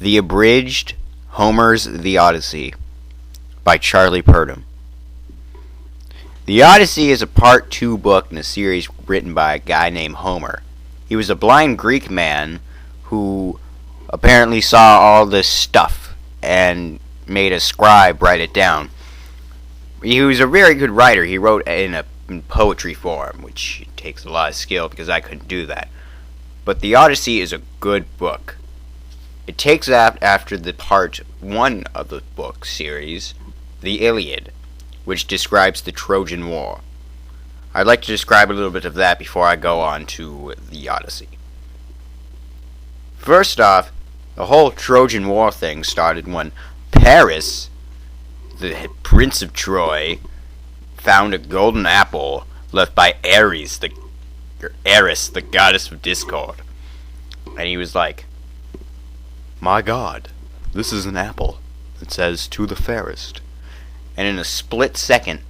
The Abridged Homer's The Odyssey by Charlie Purdom. The Odyssey is a Part 2 book in a series written by a guy named Homer. He was a blind Greek man who apparently saw all this stuff and made a scribe write it down. He was a very good writer. He wrote in poetry form, which takes a lot of skill because I couldn't do that. But the Odyssey is a good book. It takes after the Part 1 of the book series, the Iliad, which describes the Trojan War. I'd like to describe a little bit of that before I go on to the Odyssey. First off, the whole Trojan War thing started when Paris, the Prince of Troy, found a golden apple left by Eris, the goddess of discord. And he was like, "My God, this is an apple that says to the fairest." And in a split second,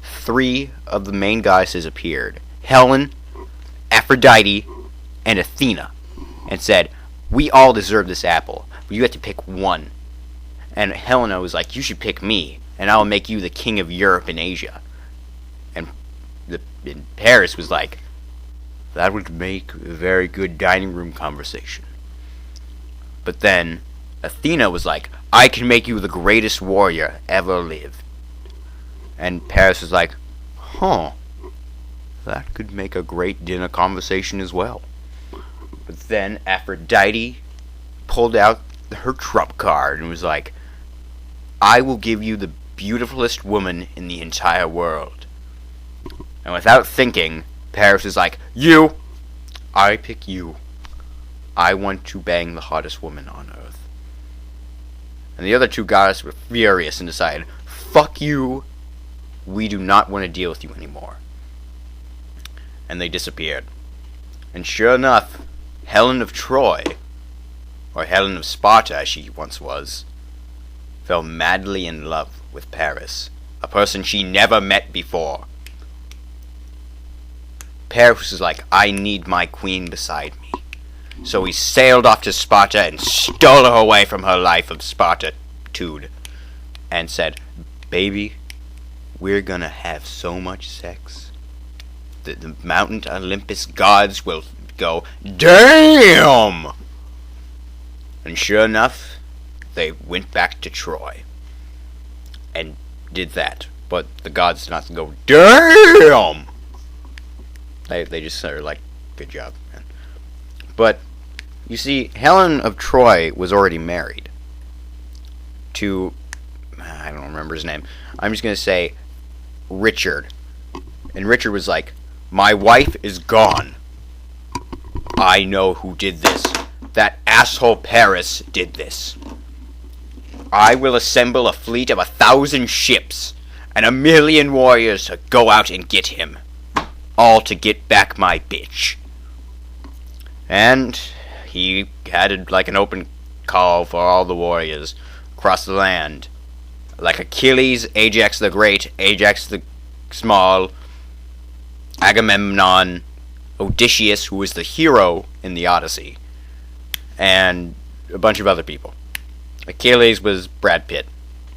3 of the main goddesses appeared, Helen, Aphrodite, and Athena, and said, "We all deserve this apple, but you have to pick one." And Helena was like, "You should pick me, and I'll make you the king of Europe and Asia." And Paris was like, "That would make a very good dining room conversation." But then Athena was like, "I can make you the greatest warrior ever lived." And Paris was like, "Huh, that could make a great dinner conversation as well." But then Aphrodite pulled out her trump card and was like, "I will give you the beautifulest woman in the entire world." And without thinking, Paris was like, "You! I pick you. I want to bang the hottest woman on earth." And the other 2 goddesses were furious and decided, "Fuck you. We do not want to deal with you anymore." And they disappeared. And sure enough, Helen of Troy, or Helen of Sparta as she once was, fell madly in love with Paris, a person she never met before. Paris was like, "I need my queen beside me." So he sailed off to Sparta and stole her away from her life of Spartitude and said, "Baby, we're gonna have so much sex that the Mountain Olympus gods will go, 'Damn!'" And sure enough, they went back to Troy and did that. But the gods did not go, "Damn!" They just are like, "Good job, man." But you see, Helen of Troy was already married to, I don't remember his name. I'm just going to say Richard. And Richard was like, "My wife is gone. I know who did this. That asshole Paris did this. I will assemble a fleet of 1,000 ships and 1,000,000 warriors to go out and get him. All to get back my bitch." And he had like an open call for all the warriors across the land. Like Achilles, Ajax the Great, Ajax the Small, Agamemnon, Odysseus, who was the hero in the Odyssey, and a bunch of other people. Achilles was Brad Pitt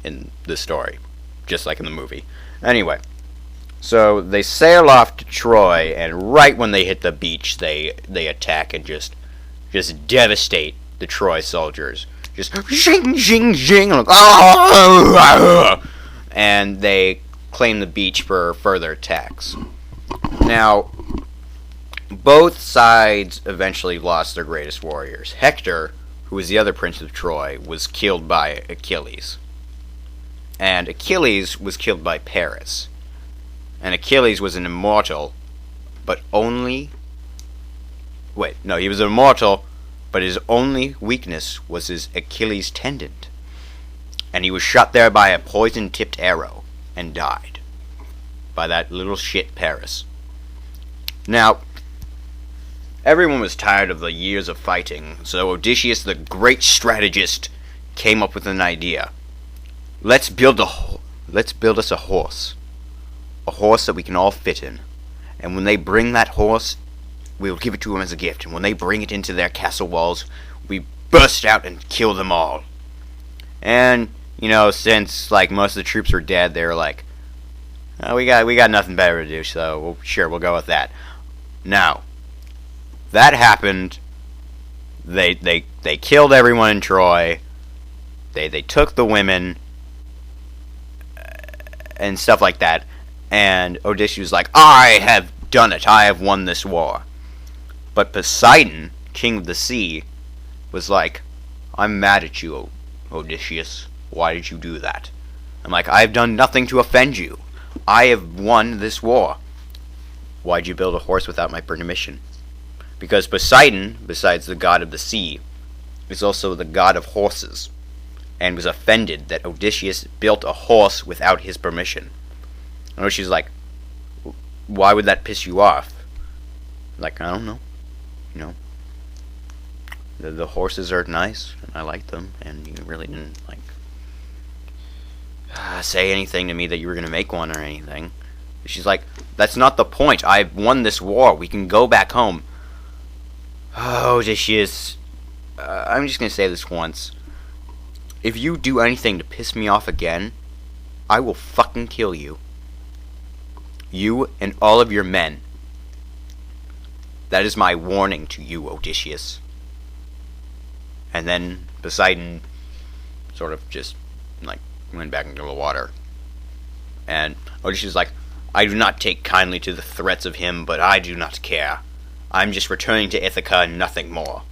in the story, just like in the movie. Anyway, so they sail off to Troy, and right when they hit the beach, they attack and just devastate the Troy soldiers. Just zing, zing, zing, and they claim the beach for further attacks. Now, both sides eventually lost their greatest warriors. Hector, who was the other prince of Troy, was killed by Achilles. And Achilles was killed by Paris. And Achilles was an immortal, but only... he was immortal, but his only weakness was his Achilles tendon. And he was shot there by a poison-tipped arrow, and died. By that little shit Paris. Now, everyone was tired of the years of fighting, so Odysseus, the great strategist, came up with an idea. Let's build us a horse. A horse that we can all fit in. And when they bring that horse, we'll give it to them as a gift. And when they bring it into their castle walls, we burst out and kill them all. And, since, most of the troops were dead, they were like, oh, we got nothing better to do, so we'll go with that. Now, that happened. They killed everyone in Troy. They took the women and stuff like that. And Odysseus was like, I have done it. I have won this war. But Poseidon, king of the sea, was like, I'm mad at you, Odysseus. Why did you do that? I'm like, I have done nothing to offend you. I have won this war. Why'd you build a horse without my permission? Because Poseidon, besides the god of the sea, is also the god of horses, and was offended that Odysseus built a horse without his permission. And she's like, why would that piss you off? Like, I don't know. The horses are nice, and I like them, and you really didn't, say anything to me that you were going to make one or anything. She's like, that's not the point. I've won this war. We can go back home. Oh, Odysseus. I'm just going to say this once. If you do anything to piss me off again, I will fucking kill you. You and all of your men. That is my warning to you, Odysseus. And then Poseidon sort of just, went back into the water. And Odysseus is like, I do not take kindly to the threats of him, but I do not care. I'm just returning to Ithaca and nothing more.